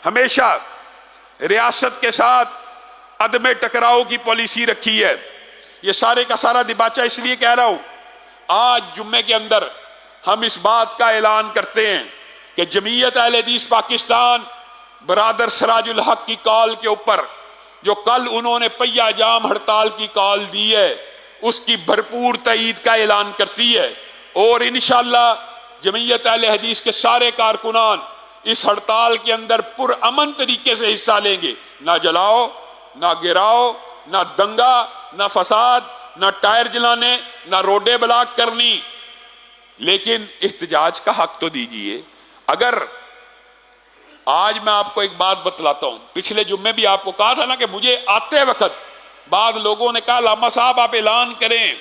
ہمیشہ ریاست کے ساتھ عدم ٹکراؤ کی پالیسی رکھی ہے. یہ سارے کا سارا دباچہ اس لیے کہہ رہا ہوں، آج جمعے کے اندر ہم اس بات کا اعلان کرتے ہیں کہ جمعیت اہل حدیث پاکستان برادر سراج الحق کی کال کے اوپر جو کل انہوں نے پہیہ جام ہڑتال کی کال دی ہے اس کی بھرپور تائید کا اعلان کرتی ہے، اور انشاءاللہ جمعیت اہل حدیث کے سارے کارکنان اس ہڑتال کے اندر پرامن طریقے سے حصہ لیں گے. نہ جلاؤ، نہ گراؤ، نہ دنگا، نہ فساد، نہ ٹائر جلانے، نہ روڈیں بلاک کرنی، لیکن احتجاج کا حق تو دیجئے. اگر آج میں آپ کو ایک بات بتلاتا ہوں، پچھلے جمعے بھی آپ کو کہا تھا نا کہ مجھے آتے وقت بعض لوگوں نے کہا لاما صاحب آپ اعلان کریں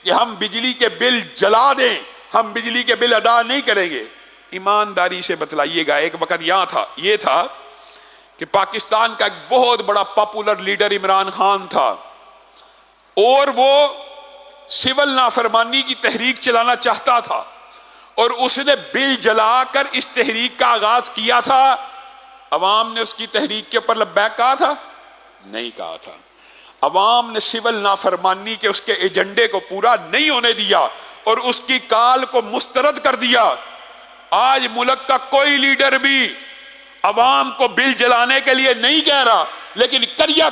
کہ ہم بجلی کے بل جلا دیں، ہم بجلی کے بل ادا نہیں کریں گے. ایمانداری سے بتلائیے گا، ایک وقت یہ تھا کہ پاکستان کا ایک بہت بڑا پاپولر لیڈر عمران خان تھا، اور وہ سول نافرمانی کی تحریک چلانا چاہتا تھا، اور اس نے بل جلا کر اس تحریک کا آغاز کیا تھا. عوام نے اس کی تحریک کے اوپر لبیک کہا تھا؟ نہیں کہا تھا. عوام نے سول نافرمانی کے اس کے ایجنڈے کو پورا نہیں ہونے دیا اور اس کی کال کو مسترد کر دیا. آج ملک کا کوئی لیڈر بھی عوام کو بل جلانے کے لیے نہیں کہہ رہا، لیکن کریا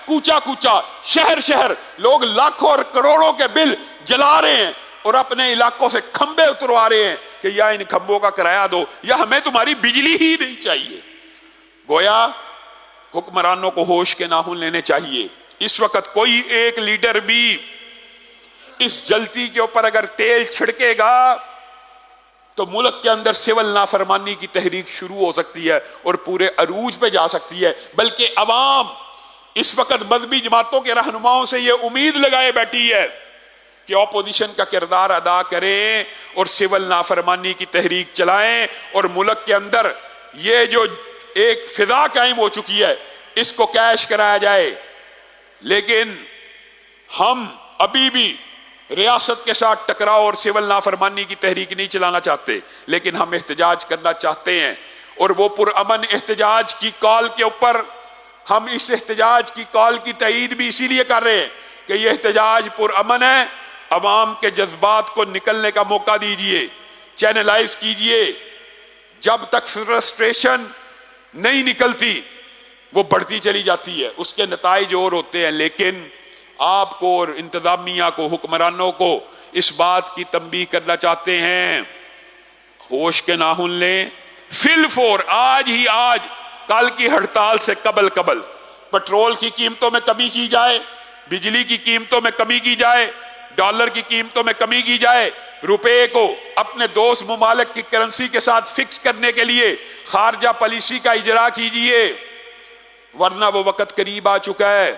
کوچا کوچا شہر شہر لوگ لاکھوں اور کروڑوں کے بل جلا رہے ہیں اور اپنے علاقوں سے کھمبے اتروا رہے ہیں کہ یا ان کھمبوں کا کرایہ دو یا ہمیں تمہاری بجلی ہی نہیں چاہیے. گویا حکمرانوں کو ہوش کے ناخن لینے چاہیے. اس وقت کوئی ایک لیڈر بھی اس جلتی کے اوپر اگر تیل چھڑکے گا تو ملک کے اندر سول نافرمانی کی تحریک شروع ہو سکتی ہے اور پورے عروج پہ جا سکتی ہے. بلکہ عوام اس وقت مذہبی جماعتوں کے رہنماؤں سے یہ امید لگائے بیٹھی ہے کہ اپوزیشن کا کردار ادا کریں اور سول نافرمانی کی تحریک چلائیں، اور ملک کے اندر یہ جو ایک فضا قائم ہو چکی ہے اس کو کیش کرایا جائے. لیکن ہم ابھی بھی ریاست کے ساتھ ٹکراؤ اور سول نافرمانی کی تحریک نہیں چلانا چاہتے، لیکن ہم احتجاج کرنا چاہتے ہیں، اور وہ پرامن احتجاج کی کال کے اوپر ہم اس احتجاج کی کال کی تائید بھی اسی لیے کر رہے ہیں کہ یہ احتجاج پرامن ہے. عوام کے جذبات کو نکلنے کا موقع دیجئے، چینلائز کیجئے. جب تک فرسٹریشن نہیں نکلتی وہ بڑھتی چلی جاتی ہے، اس کے نتائج اور ہوتے ہیں. لیکن آپ کو اور انتظامیہ کو، حکمرانوں کو اس بات کی تنبیہ کرنا چاہتے ہیں، ہوش کے ناخن لیں. فی الفور آج کل کی ہڑتال سے قبل پٹرول کی قیمتوں میں کمی کی جائے، بجلی کی قیمتوں میں کمی کی جائے، ڈالر کی قیمتوں میں کمی کی جائے. روپے کو اپنے دوست ممالک کی کرنسی کے ساتھ فکس کرنے کے لیے خارجہ پالیسی کا اجرا کیجئے، ورنہ وہ وقت قریب آ چکا ہے.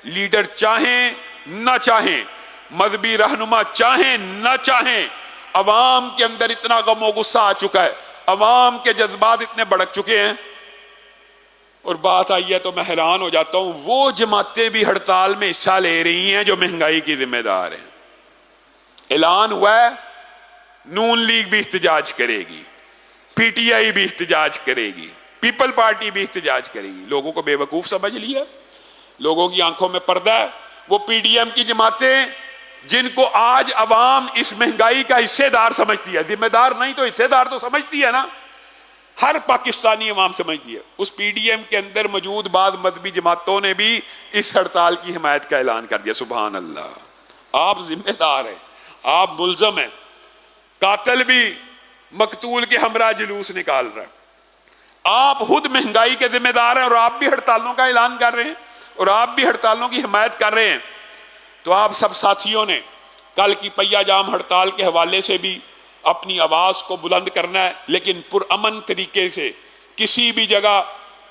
لیڈر چاہیں نہ چاہیں، مذہبی رہنما چاہیں نہ چاہیں، عوام کے اندر اتنا غم و غصہ آ چکا ہے، عوام کے جذبات اتنے بڑک چکے ہیں. اور بات آئی ہے تو میں حیران ہو جاتا ہوں، وہ جماعتیں بھی ہڑتال میں حصہ لے رہی ہیں جو مہنگائی کی ذمہ دار ہیں. اعلان ہوا ہے نون لیگ بھی احتجاج کرے گی، پی ٹی آئی بھی احتجاج کرے گی، پیپل پارٹی بھی احتجاج کرے گی. لوگوں کو بے وقوف سمجھ لیا، لوگوں کی آنکھوں میں پردہ ہے. وہ پی ڈی ایم کی جماعتیں جن کو آج عوام اس مہنگائی کا حصے دار سمجھتی ہے، ذمہ دار نہیں تو حصے دار تو سمجھتی ہے نا، ہر پاکستانی عوام سمجھتی ہے. اس پی ڈی ایم کے اندر موجود بعض مذہبی جماعتوں نے بھی اس ہڑتال کی حمایت کا اعلان کر دیا. سبحان اللہ. آپ ذمہ دار ہیں، آپ ملزم ہیں. قاتل بھی مقتول کے ہمراہ جلوس نکال رہا ہے. آپ خود مہنگائی کے ذمہ دار ہیں اور آپ بھی ہڑتالوں کا اعلان کر رہے ہیں اور آپ بھی ہڑتالوں کی حمایت کر رہے ہیں. تو آپ سب ساتھیوں نے کل کی پہیہ جام ہڑتال کے حوالے سے بھی اپنی آواز کو بلند کرنا ہے، لیکن پرامن طریقے سے. کسی بھی جگہ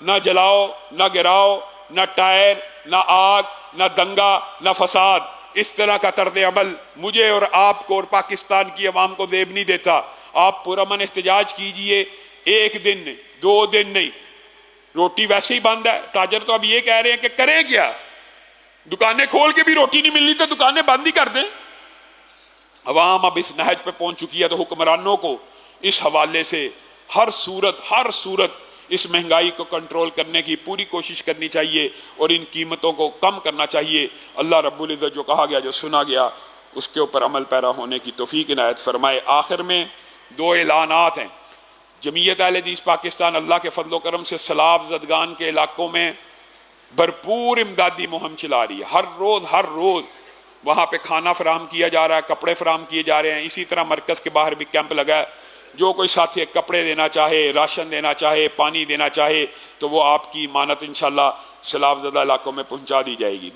نہ جلاؤ، نہ گراؤ، نہ ٹائر، نہ آگ، نہ دنگا، نہ فساد. اس طرح کا طرز عمل مجھے اور آپ کو اور پاکستان کی عوام کو زیب نہیں دیتا. آپ پرامن احتجاج کیجئے، ایک دن نہیں، 2 دن نہیں. روٹی ویسے ہی بند ہے. تاجر تو اب یہ کہہ رہے ہیں کہ کریں کیا، دکانیں کھول کے بھی روٹی نہیں ملنی تو دکانیں بند ہی کر دیں. عوام اب اس نہج پہ پہنچ چکی ہے. تو حکمرانوں کو اس حوالے سے ہر صورت اس مہنگائی کو کنٹرول کرنے کی پوری کوشش کرنی چاہیے اور ان قیمتوں کو کم کرنا چاہیے۔ اللہ رب العزت جو کہا گیا، جو سنا گیا، اس کے اوپر عمل پیرا ہونے کی توفیق عنایت فرمائے۔ آخر میں 2 اعلانات ہیں۔ جمعیت اہل حدیث پاکستان اللہ کے فضل و کرم سے سیلاب زدگان کے علاقوں میں بھرپور امدادی مہم چلا رہی ہے۔ ہر روز وہاں پہ کھانا فراہم کیا جا رہا ہے، کپڑے فراہم کیے جا رہے ہیں۔ اسی طرح مرکز کے باہر بھی کیمپ لگا ہے۔ جو کوئی ساتھی کپڑے دینا چاہے، راشن دینا چاہے، پانی دینا چاہے، تو وہ آپ کی امانت انشاءاللہ سیلاب زدہ علاقوں میں پہنچا دی جائے گی۔